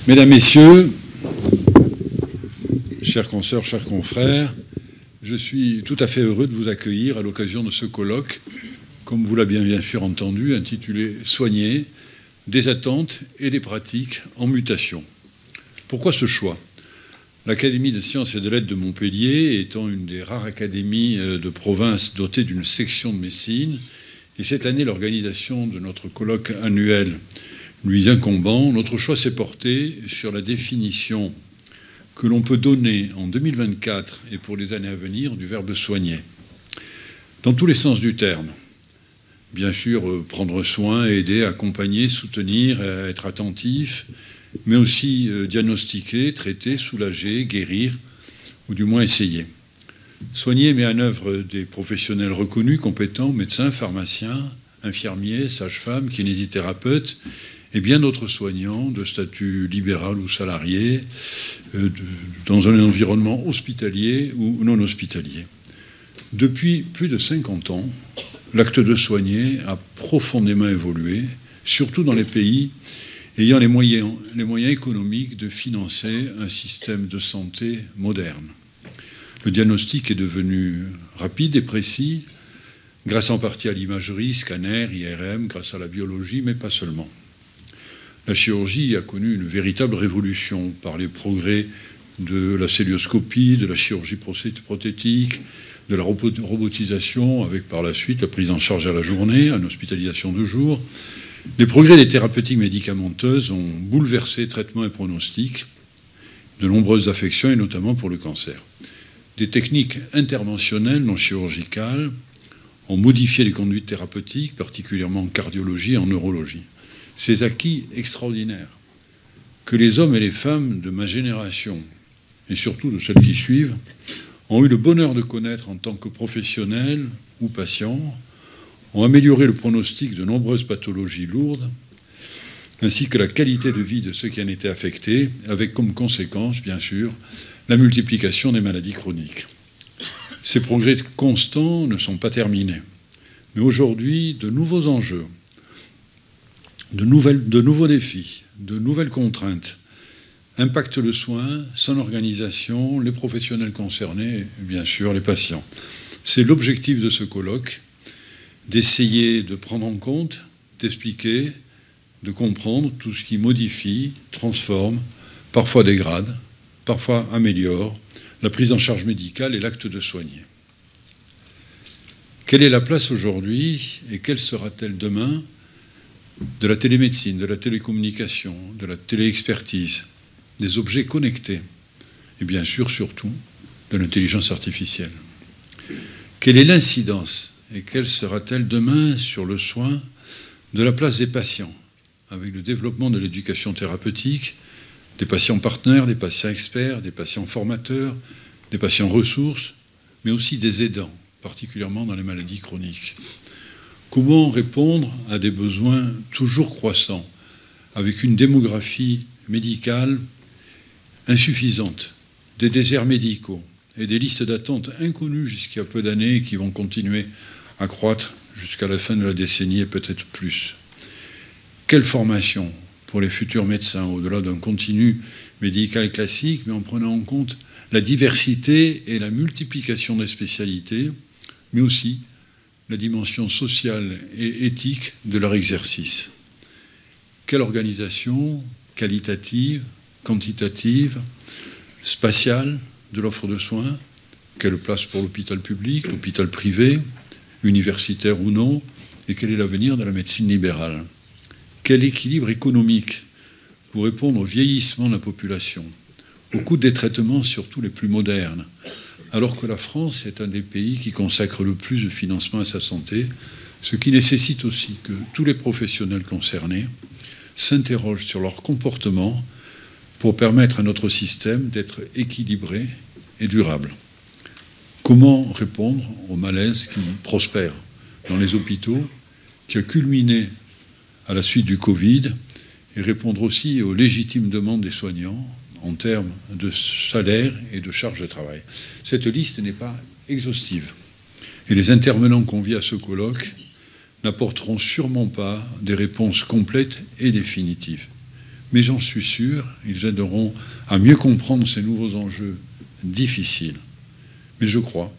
Mesdames, Messieurs, chères consoeurs, chers confrères, je suis tout à fait heureux de vous accueillir à l'occasion de ce colloque, comme vous l'avez bien sûr entendu, intitulé « Soigner, des attentes et des pratiques en mutation ». Pourquoi ce choix ? L'Académie des sciences et de lettres de Montpellier étant une des rares académies de province dotées d'une section de médecine, et cette année l'organisation de notre colloque annuel lui incombant, notre choix s'est porté sur la définition que l'on peut donner en 2024 et pour les années à venir du verbe soigner, dans tous les sens du terme. Bien sûr, prendre soin, aider, accompagner, soutenir, être attentif, mais aussi diagnostiquer, traiter, soulager, guérir, ou du moins essayer. Soigner met en œuvre des professionnels reconnus, compétents, médecins, pharmaciens, infirmiers, sages-femmes, kinésithérapeutes, et bien d'autres soignants de statut libéral ou salarié, dans un environnement hospitalier ou non hospitalier. Depuis plus de 50 ans, l'acte de soigner a profondément évolué, surtout dans les pays ayant les moyens économiques de financer un système de santé moderne. Le diagnostic est devenu rapide et précis, grâce en partie à l'imagerie, scanner, IRM, grâce à la biologie, mais pas seulement. La chirurgie a connu une véritable révolution par les progrès de la célioscopie, de la chirurgie prothétique, de la robotisation, avec par la suite la prise en charge à la journée, une hospitalisation de jour. Les progrès des thérapeutiques médicamenteuses ont bouleversé traitements et pronostics de nombreuses affections, et notamment pour le cancer. Des techniques interventionnelles non chirurgicales ont modifié les conduites thérapeutiques, particulièrement en cardiologie et en neurologie. Ces acquis extraordinaires que les hommes et les femmes de ma génération, et surtout de celles qui suivent, ont eu le bonheur de connaître en tant que professionnels ou patients, ont amélioré le pronostic de nombreuses pathologies lourdes, ainsi que la qualité de vie de ceux qui en étaient affectés, avec comme conséquence, bien sûr, la multiplication des maladies chroniques. Ces progrès constants ne sont pas terminés. Mais aujourd'hui, de nouveaux enjeux, de nouveaux défis, de nouvelles contraintes impactent le soin, son organisation, les professionnels concernés et bien sûr les patients. C'est l'objectif de ce colloque, d'essayer de prendre en compte, d'expliquer, de comprendre tout ce qui modifie, transforme, parfois dégrade, parfois améliore la prise en charge médicale et l'acte de soigner. Quelle est la place aujourd'hui et quelle sera-t-elle demain de la télémédecine, de la télécommunication, de la téléexpertise, des objets connectés et bien sûr surtout de l'intelligence artificielle? Quelle est l'incidence et quelle sera-t-elle demain sur le soin de la place des patients avec le développement de l'éducation thérapeutique, des patients partenaires, des patients experts, des patients formateurs, des patients ressources, mais aussi des aidants, particulièrement dans les maladies chroniques? Comment répondre à des besoins toujours croissants, avec une démographie médicale insuffisante, des déserts médicaux et des listes d'attente inconnues jusqu'il y a peu d'années et qui vont continuer à croître jusqu'à la fin de la décennie et peut-être plus? Quelle formation pour les futurs médecins, au-delà d'un continu médical classique, mais en prenant en compte la diversité et la multiplication des spécialités, mais aussi la dimension sociale et éthique de leur exercice? Quelle organisation qualitative, quantitative, spatiale de l'offre de soins? Quelle place pour l'hôpital public, l'hôpital privé, universitaire ou non? Et quel est l'avenir de la médecine libérale? Quel équilibre économique pour répondre au vieillissement de la population, au coût des traitements, surtout les plus modernes, alors que la France est un des pays qui consacre le plus de financement à sa santé, ce qui nécessite aussi que tous les professionnels concernés s'interrogent sur leur comportement pour permettre à notre système d'être équilibré et durable. Comment répondre au malaise qui prospère dans les hôpitaux, qui a culminé à la suite du Covid, et répondre aussi aux légitimes demandes des soignants en termes de salaire et de charge de travail. Cette liste n'est pas exhaustive. Et les intervenants conviés à ce colloque n'apporteront sûrement pas des réponses complètes et définitives. mais j'en suis sûr, ils aideront à mieux comprendre ces nouveaux enjeux difficiles. Mais je crois,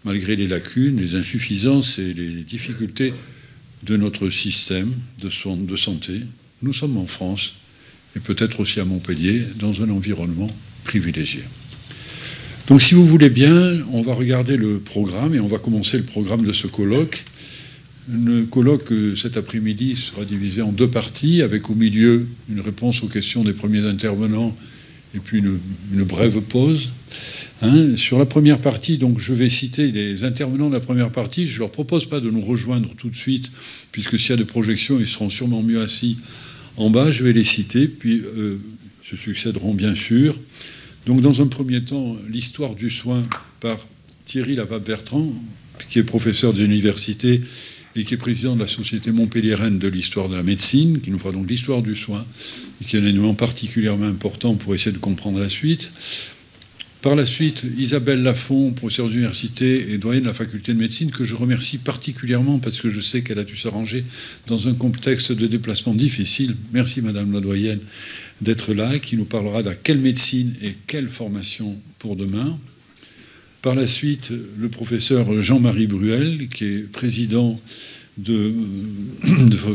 malgré les lacunes, les insuffisances et les difficultés de notre système de santé, nous sommes en France, et peut-être aussi à Montpellier, dans un environnement privilégié. Donc si vous voulez bien, on va regarder le programme, et on va commencer le programme de ce colloque. Le colloque cet après-midi sera divisé en 2 parties, avec au milieu une réponse aux questions des premiers intervenants et puis une brève pause. Sur la première partie, donc je vais citer les intervenants de la première partie. Je ne leur propose pas de nous rejoindre tout de suite, puisque s'il y a des projections, ils seront sûrement mieux assis en bas. Je vais les citer, puis se succéderont bien sûr. Donc dans un premier temps, l'histoire du soin par Thierry Lavape-Bertrand, qui est professeur de l'université et qui est président de la Société montpelliéraine de l'histoire de la médecine, qui nous fera donc l'histoire du soin, et qui est un élément particulièrement important pour essayer de comprendre la suite. Par la suite, Isabelle Lafont, professeure d'université et doyenne de la faculté de médecine, que je remercie particulièrement parce que je sais qu'elle a dû s'arranger dans un contexte de déplacement difficile. Merci Madame la doyenne d'être là, qui nous parlera de quelle médecine et quelle formation pour demain. Par la suite, le professeur Jean-Marie Bruel, qui est président de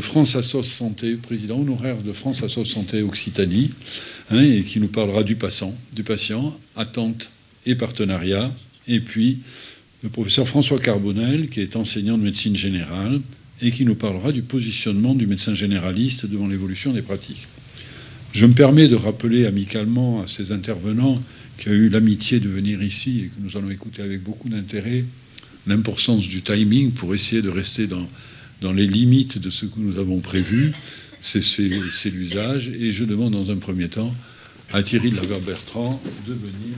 France Assos Santé, président honoraire de France Assos Santé Occitanie, et qui nous parlera du patient, attente et partenariat. Et puis, le professeur François Carbonel, qui est enseignant de médecine générale, et qui nous parlera du positionnement du médecin généraliste devant l'évolution des pratiques. Je me permets de rappeler amicalement à ces intervenants qui a eu l'amitié de venir ici et que nous allons écouter avec beaucoup d'intérêt, l'importance du timing pour essayer de rester dans les limites de ce que nous avons prévu. C'est l'usage. Et je demande dans un premier temps à Thierry Lavape-Bertrand de venir